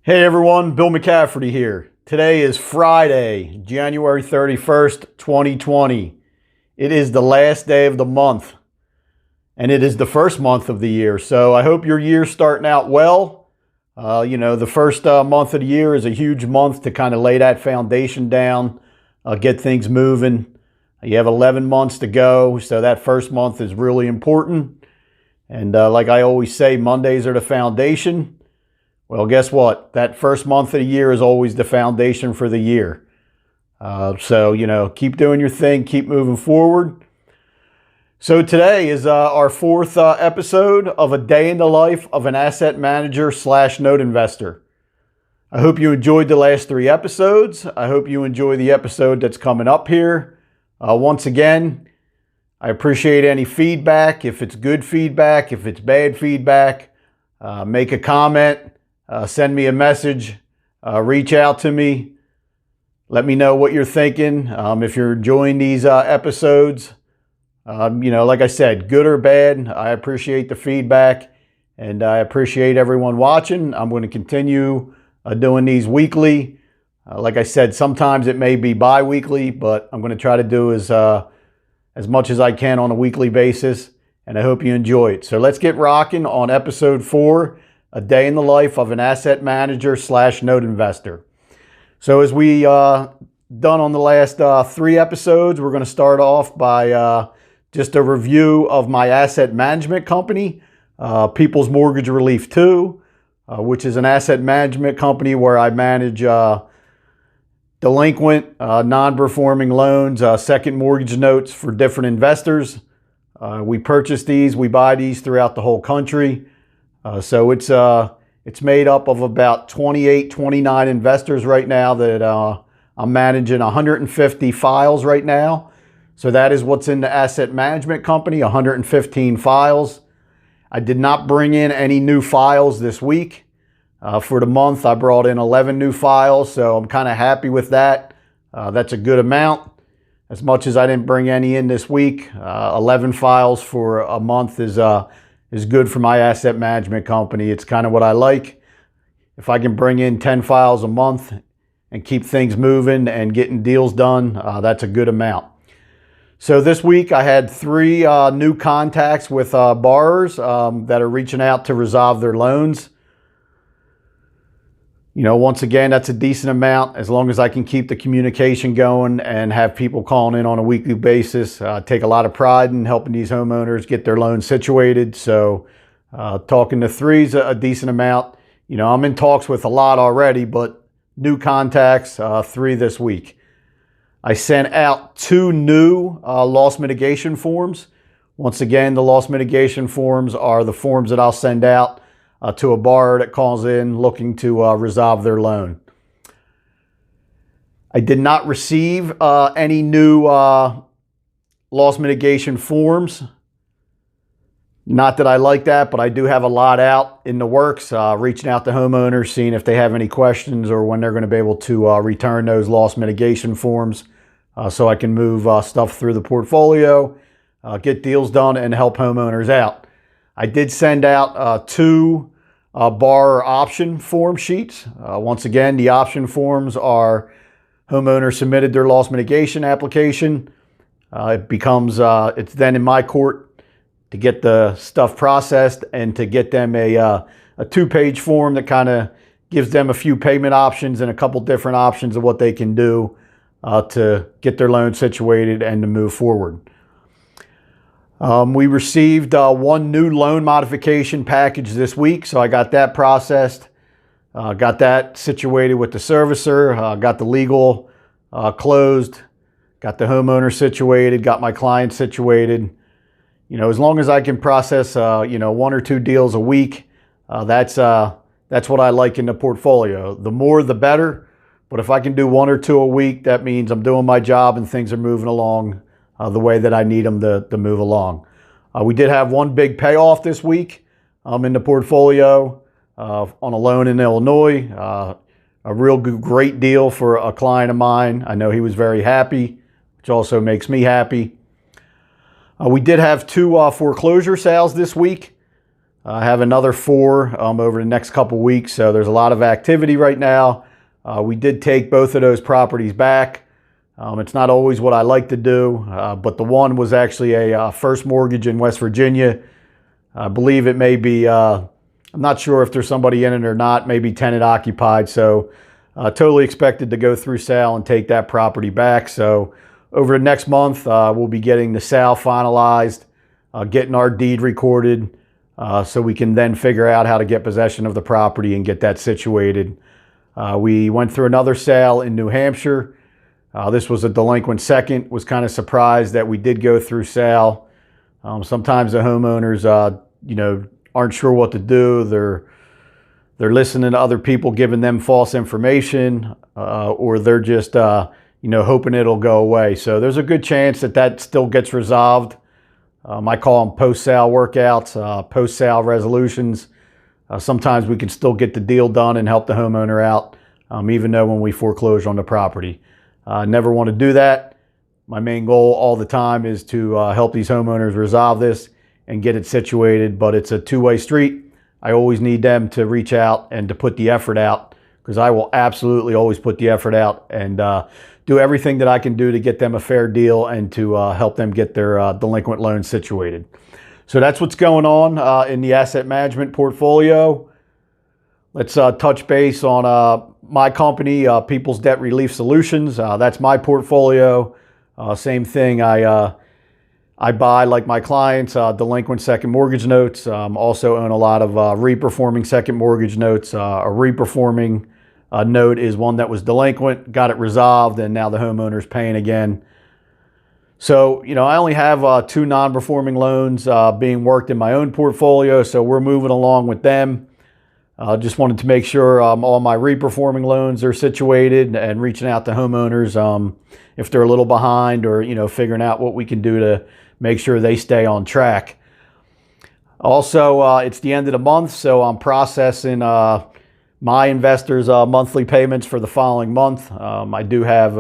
Hey everyone, Bill McCafferty here. Today is Friday, January 31st, 2020. It is the last day of the month, and it is the first month of the year. So I hope your year's starting out well. The first month of the year is a huge month to kind of lay that foundation down, get things moving. You have 11 months to go, so that first month is really important. And like I always say, Mondays are the foundation. Well, guess what? That first month of the year is always the foundation for the year. Keep doing your thing, keep moving forward. So today is our fourth episode of A Day in the Life of an Asset Manager / Note Investor. I hope you enjoyed the last 3 episodes. I hope you enjoy the episode that's coming up here. Once again, I appreciate any feedback. If it's good feedback, if it's bad feedback, make a comment. Send me a message, reach out to me, let me know what you're thinking. If you're enjoying these episodes, like I said, good or bad, I appreciate the feedback and I appreciate everyone watching. I'm going to continue doing these weekly. Like I said, sometimes it may be bi-weekly, but I'm going to try to do as much as I can on a weekly basis, and I hope you enjoy it. So let's get rocking on episode 4. A Day in the Life of an Asset Manager / Note Investor. So as we done on the last 3 episodes, we're going to start off by just a review of my asset management company, People's Mortgage Relief 2, which is an asset management company where I manage delinquent, non-performing loans, second mortgage notes for different investors. We purchase these, we buy these throughout the whole country. So it's made up of about 28, 29 investors right now that I'm managing 150 files right now. So that is what's in the asset management company, 115 files. I did not bring in any new files this week. For the month, I brought in 11 new files, so I'm kind of happy with that. That's a good amount. As much as I didn't bring any in this week, 11 files for a month is good for my asset management company. It's kind of what I like. If I can bring in 10 files a month and keep things moving and getting deals done, that's a good amount. So this week I had 3 new contacts with borrowers that are reaching out to resolve their loans. Once again, that's a decent amount as long as I can keep the communication going and have people calling in on a weekly basis. I take a lot of pride in helping these homeowners get their loans situated. So talking to 3 is a decent amount. I'm in talks with a lot already, but new contacts, 3 this week. I sent out 2 new loss mitigation forms. Once again, the loss mitigation forms are the forms that I'll send out to a borrower that calls in looking to resolve their loan. I did not receive any new loss mitigation forms. Not that I like that, but I do have a lot out in the works, reaching out to homeowners, seeing if they have any questions or when they're going to be able to return those loss mitigation forms so I can move stuff through the portfolio, get deals done, and help homeowners out. I did send out 2 borrower option form sheets. Once again, the option forms are homeowners submitted their loss mitigation application. It's then in my court to get the stuff processed and to get them a 2-page form that kind of gives them a few payment options and a couple different options of what they can do to get their loan situated and to move forward. We received 1 new loan modification package this week, so I got that processed, got that situated with the servicer, got the legal closed, got the homeowner situated, got my client situated. As long as I can process 1 or 2 deals a week, that's what I like in the portfolio. The more, the better. But if I can do 1 or 2 a week, that means I'm doing my job and things are moving along the way that I need them to move along. We did have 1 big payoff this week in the portfolio on a loan in Illinois. A real great deal for a client of mine. I know he was very happy, which also makes me happy. We did have 2 foreclosure sales this week. I have another 4 over the next couple weeks, so there's a lot of activity right now. We did take both of those properties back. It's not always what I like to do, but the one was actually a first mortgage in West Virginia. I believe it may be, I'm not sure if there's somebody in it or not, maybe tenant occupied. So totally expected to go through sale and take that property back. So over the next month, we'll be getting the sale finalized, getting our deed recorded, so we can then figure out how to get possession of the property and get that situated. We went through another sale in New Hampshire. This was a delinquent second. Was kind of surprised that we did go through sale. Sometimes the homeowners, aren't sure what to do. They're listening to other people giving them false information, or they're just, hoping it'll go away. So there's a good chance that still gets resolved. I call them post-sale workouts, post-sale resolutions. Sometimes we can still get the deal done and help the homeowner out, even though when we foreclose on the property. Never want to do that. My main goal all the time is to help these homeowners resolve this and get it situated, but it's a two-way street. I always need them to reach out and to put the effort out, because I will absolutely always put the effort out and do everything that I can do to get them a fair deal and to help them get their delinquent loans situated. So that's what's going on in the asset management portfolio. Let's touch base on my company, People's Debt Relief Solutions. That's my portfolio. Same thing. I buy, like my clients, delinquent second mortgage notes. Also own a lot of reperforming second mortgage notes. A reperforming note is one that was delinquent, got it resolved, and now the homeowner's paying again. So, I only have 2 non-performing loans being worked in my own portfolio, so we're moving along with them. Just wanted to make sure all my reperforming loans are situated and reaching out to homeowners if they're a little behind, or, figuring out what we can do to make sure they stay on track. Also, it's the end of the month, so I'm processing my investors' monthly payments for the following month. I do have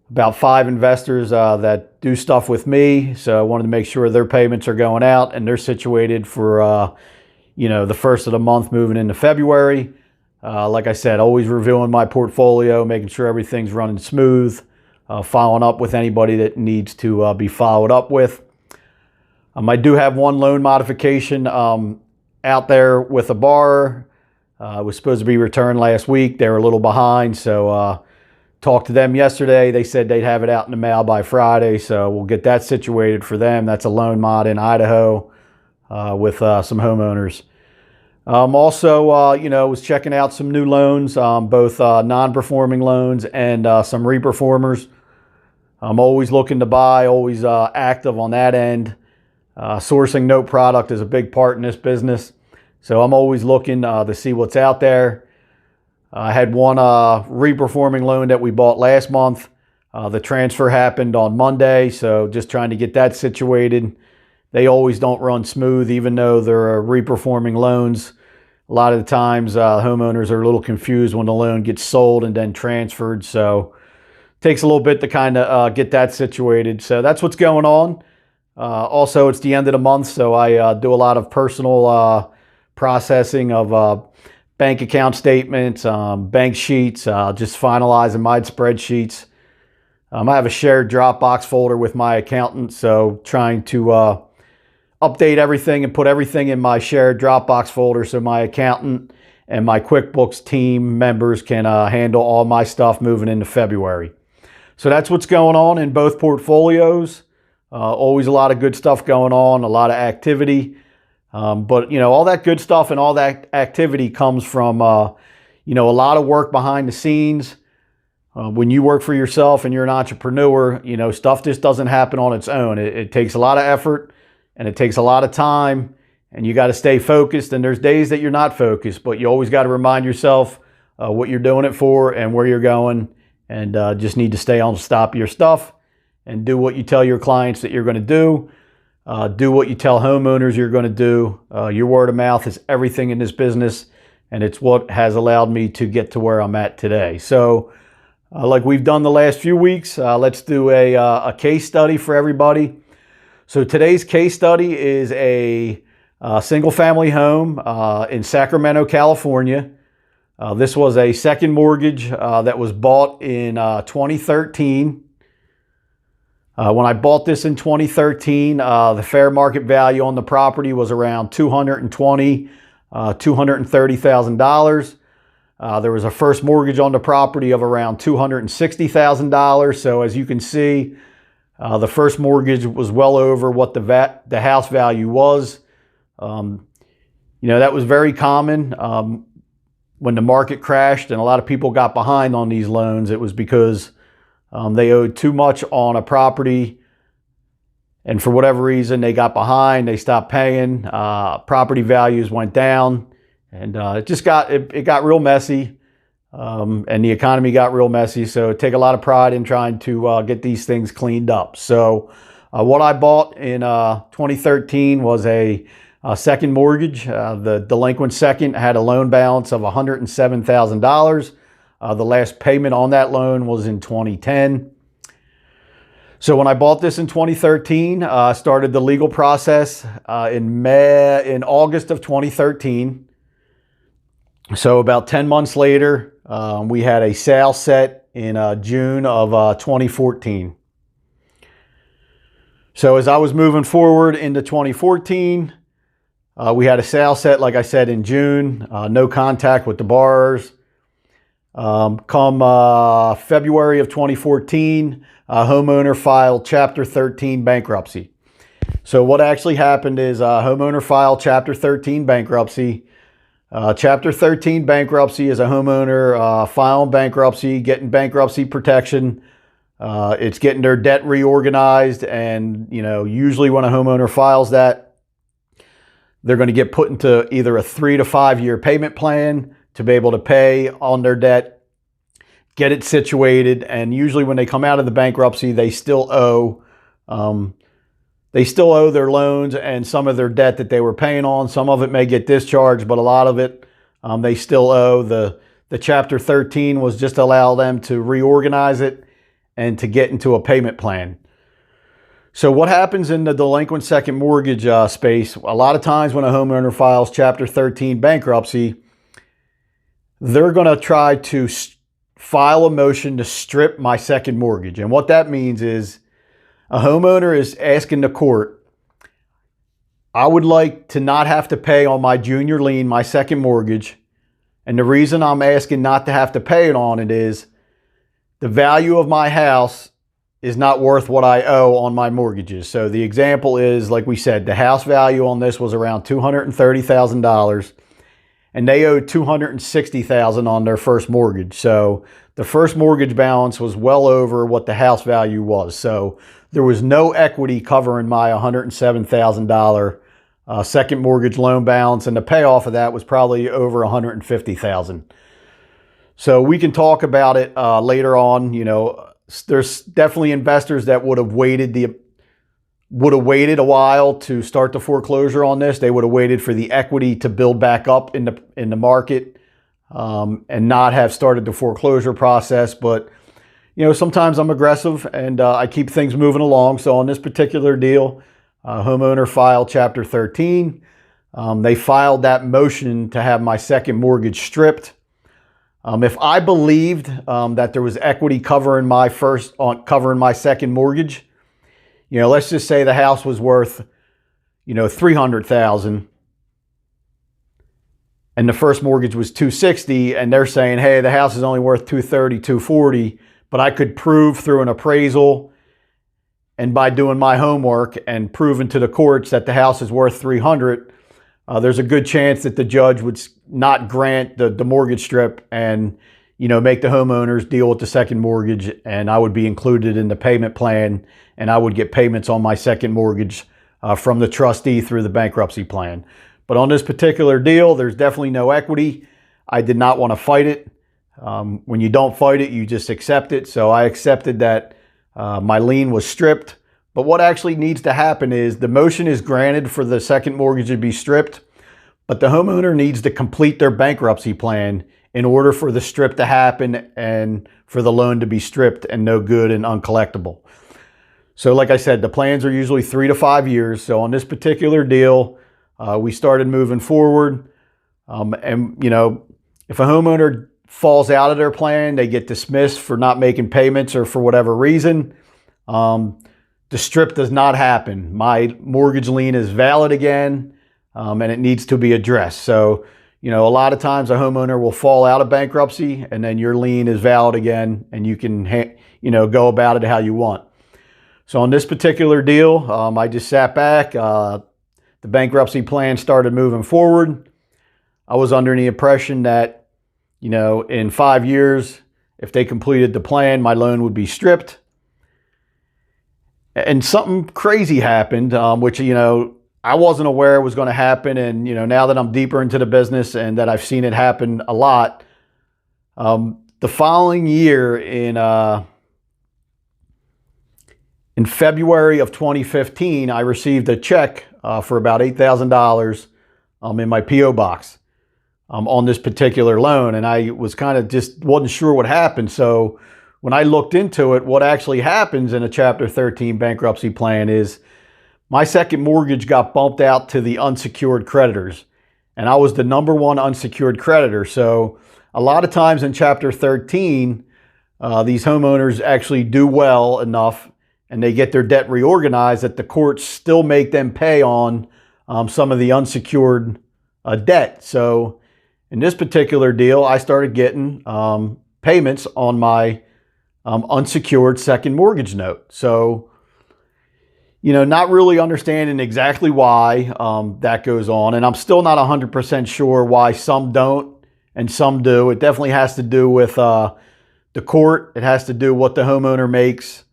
about 5 investors that do stuff with me, so I wanted to make sure their payments are going out and they're situated for the first of the month moving into February. Like I said, always reviewing my portfolio, making sure everything's running smooth, following up with anybody that needs to be followed up with. I do have 1 loan modification out there with a borrower. It was supposed to be returned last week. They were a little behind, so talked to them yesterday. They said they'd have it out in the mail by Friday, so we'll get that situated for them. That's a loan mod in Idaho with some homeowners. Also, was checking out some new loans, both non-performing loans and some reperformers. I'm always looking to buy, always active on that end. Sourcing note product is a big part in this business, so I'm always looking to see what's out there. I had 1 reperforming loan that we bought last month. The transfer happened on Monday, so just trying to get that situated. They always don't run smooth, even though they're reperforming loans. A lot of the times, homeowners are a little confused when the loan gets sold and then transferred. So it takes a little bit to kind of get that situated. So that's what's going on. Also, it's the end of the month, so I do a lot of personal processing of bank account statements, bank sheets, just finalizing my spreadsheets. I have a shared Dropbox folder with my accountant, so trying to update everything and put everything in my shared Dropbox folder so my accountant and my QuickBooks team members can handle all my stuff moving into February. So that's what's going on in both portfolios. Always a lot of good stuff going on, a lot of activity. But, all that good stuff and all that activity comes from, a lot of work behind the scenes. When you work for yourself and you're an entrepreneur, stuff just doesn't happen on its own. It takes a lot of effort. And it takes a lot of time, and you got to stay focused. And there's days that you're not focused, but you always got to remind yourself what you're doing it for and where you're going, and just need to stay on top of your stuff and do what you tell your clients that you're going to do. Do what you tell homeowners you're going to do. Your word of mouth is everything in this business, and it's what has allowed me to get to where I'm at today. So like we've done the last few weeks, let's do a case study for everybody. So today's case study is a single family home in Sacramento, California. This was a second mortgage that was bought in 2013. When I bought this in 2013, the fair market value on the property was around $230,000. There was a first mortgage on the property of around $260,000. So as you can see, the first mortgage was well over what the house value was. That was very common when the market crashed and a lot of people got behind on these loans. It was because they owed too much on a property, and for whatever reason they got behind. They stopped paying. Property values went down, and it got real messy, and the economy got real messy. So I take a lot of pride in trying to get these things cleaned up. So what I bought in 2013 was a second mortgage. The delinquent second had a loan balance of $107,000. The last payment on that loan was in 2010. So when I bought this in 2013, I started the legal process in August of 2013. So about 10 months later, we had a sale set in June of 2014. So as I was moving forward into 2014, we had a sale set, like I said, in June. No contact with the borrowers. Come February of 2014, a homeowner filed Chapter 13 bankruptcy. So what actually happened is a homeowner filed Chapter 13 bankruptcy. Chapter 13 bankruptcy is a homeowner filing bankruptcy, getting bankruptcy protection. It's getting their debt reorganized, and usually when a homeowner files that, they're going to get put into either a 3 to 5 year payment plan to be able to pay on their debt, get it situated, and usually when they come out of the bankruptcy, they still owe their loans and some of their debt that they were paying on. Some of it may get discharged, but a lot of it they still owe. The Chapter 13 was just to allow them to reorganize it and to get into a payment plan. So what happens in the delinquent second mortgage space, a lot of times when a homeowner files Chapter 13 bankruptcy, they're going to try to file a motion to strip my second mortgage. And what that means is a homeowner is asking the court, I would like to not have to pay on my junior lien, my second mortgage. And the reason I'm asking not to have to pay it on it is the value of my house is not worth what I owe on my mortgages. So the example is, like we said, the house value on this was around $230,000, and they owed $260,000 on their first mortgage. So the first mortgage balance was well over what the house value was. So there was no equity covering my $107,000 second mortgage loan balance, and the payoff of that was probably over $150,000. So we can talk about it later on. There's definitely investors that would have waited a while to start the foreclosure on this. They would have waited for the equity to build back up in the market and not have started the foreclosure process. But sometimes I'm aggressive and I keep things moving along. So on this particular deal, homeowner filed Chapter 13. They filed that motion to have my second mortgage stripped. If I believed that there was equity covering my second mortgage, let's just say the house was worth, $300,000, and the first mortgage was $260,000, and they're saying, hey, the house is only worth $230,000, $240,000, but I could prove through an appraisal and by doing my homework and proving to the courts that the house is worth $300,000. There's a good chance that the judge would not grant the mortgage strip and, make the homeowners deal with the second mortgage, and I would be included in the payment plan, and I would get payments on my second mortgage from the trustee through the bankruptcy plan. But on this particular deal, there's definitely no equity. I did not want to fight it. When you don't fight it, you just accept it. So I accepted that my lien was stripped. But what actually needs to happen is the motion is granted for the second mortgage to be stripped, but the homeowner needs to complete their bankruptcy plan in order for the strip to happen and for the loan to be stripped and no good and uncollectible. So like I said, the plans are usually 3 to 5 years. So on this particular deal, we started moving forward. And, if a homeowner falls out of their plan, they get dismissed for not making payments or for whatever reason. The strip does not happen. My mortgage lien is valid again, and it needs to be addressed. So, a lot of times a homeowner will fall out of bankruptcy and then your lien is valid again and you can, go about it how you want. So on this particular deal, I just sat back. The bankruptcy plan started moving forward. I was under the impression that, in 5 years, if they completed the plan, my loan would be stripped. And something crazy happened, which, I wasn't aware was going to happen. And, now that I'm deeper into the business and that I've seen it happen a lot, the following year in February of 2015, I received a check for about $8,000 in my P.O. box on this particular loan. And I was kind of just wasn't sure what happened. So when I looked into it, what actually happens in a Chapter 13 bankruptcy plan is my second mortgage got bumped out to the unsecured creditors. And I was the number one unsecured creditor. So a lot of times in Chapter 13, these homeowners actually do well enough and they get their debt reorganized that the courts still make them pay on some of the unsecured debt. So in this particular deal, I started getting payments on my unsecured second mortgage note. So, not really understanding exactly why that goes on. And I'm still not 100% sure why some don't and some do. It definitely has to do with the court. It has to do what the homeowner makes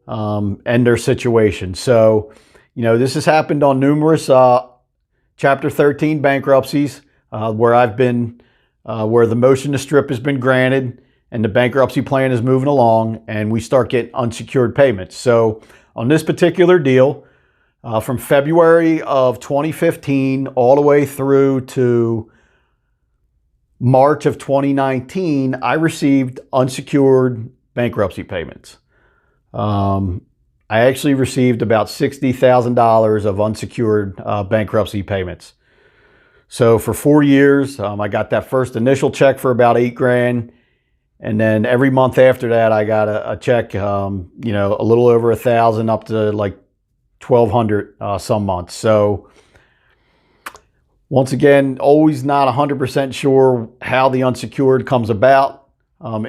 and their situation. So, this has happened on numerous Chapter 13 bankruptcies where I've been, where the motion to strip has been granted and the bankruptcy plan is moving along and we start getting unsecured payments. So on this particular deal, from February of 2015 all the way through to March of 2019, I received unsecured bankruptcy payments. I actually received about $60,000 of unsecured bankruptcy payments. So for 4 years, I got that first initial check for about $8,000. And then every month after that, I got a check, a little over $1,000 up to like $1,200 some months. So once again, always not 100% sure how the unsecured comes about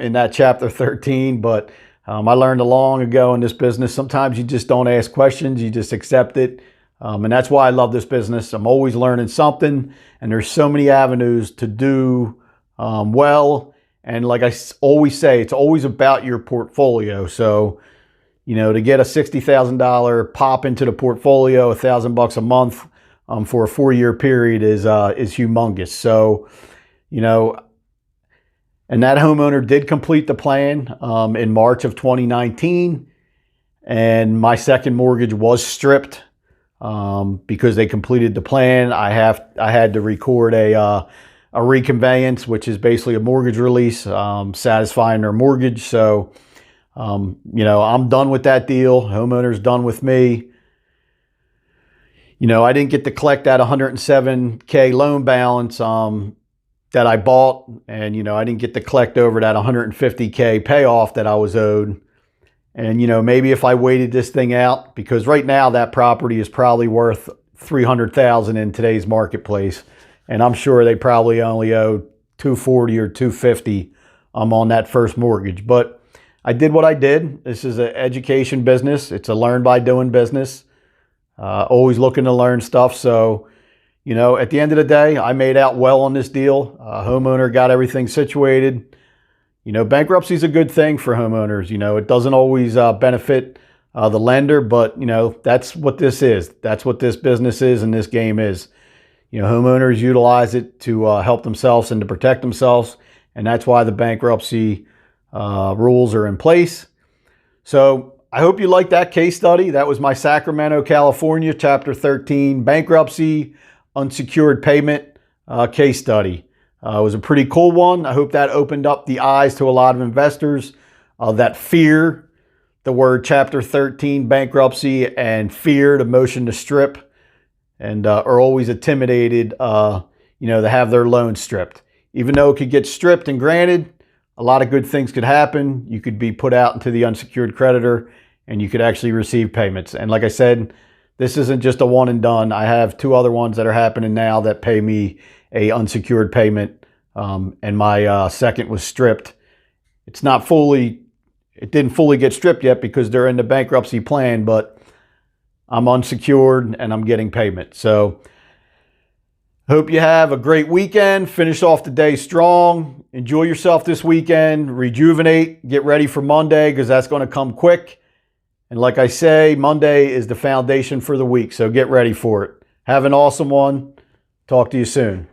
in that Chapter 13. But I learned long ago in this business, sometimes you just don't ask questions, you just accept it. And that's why I love this business. I'm always learning something, and there's so many avenues to do well. And like I always say, it's always about your portfolio. So, to get a $60,000 pop into the portfolio, $1,000 a month for a 4-year period is humongous. So, and that homeowner did complete the plan in March of 2019, and my second mortgage was stripped because they completed the plan. I had to record a reconveyance, which is basically a mortgage release, satisfying their mortgage. So, I'm done with that deal. Homeowner's done with me. I didn't get to collect that $107K loan balance that I bought. And, I didn't get to collect over that $150K payoff that I was owed. And, maybe if I waited this thing out, because right now that property is probably worth $300,000 in today's marketplace. And I'm sure they probably only owe $240 or $250 on that first mortgage. But I did what I did. This is an education business. It's a learn by doing business. Always looking to learn stuff. So, at the end of the day, I made out well on this deal. Homeowner got everything situated. Bankruptcy is a good thing for homeowners. It doesn't always benefit the lender, but, that's what this is. That's what this business is and this game is. Homeowners utilize it to help themselves and to protect themselves. And that's why the bankruptcy rules are in place. So I hope you liked that case study. That was my Sacramento, California, Chapter 13 bankruptcy unsecured payment case study. It was a pretty cool one. I hope that opened up the eyes to a lot of investors that fear the word Chapter 13 bankruptcy and fear the motion to strip. and are always intimidated, to have their loan stripped. Even though it could get stripped and granted, a lot of good things could happen. You could be put out into the unsecured creditor, and you could actually receive payments. And like I said, this isn't just a one and done. I have 2 other ones that are happening now that pay me a unsecured payment, and my second was stripped. It didn't fully get stripped yet because they're in the bankruptcy plan, but I'm unsecured and I'm getting payment. So hope you have a great weekend. Finish off the day strong. Enjoy yourself this weekend. Rejuvenate. Get ready for Monday because that's going to come quick. And like I say, Monday is the foundation for the week. So get ready for it. Have an awesome one. Talk to you soon.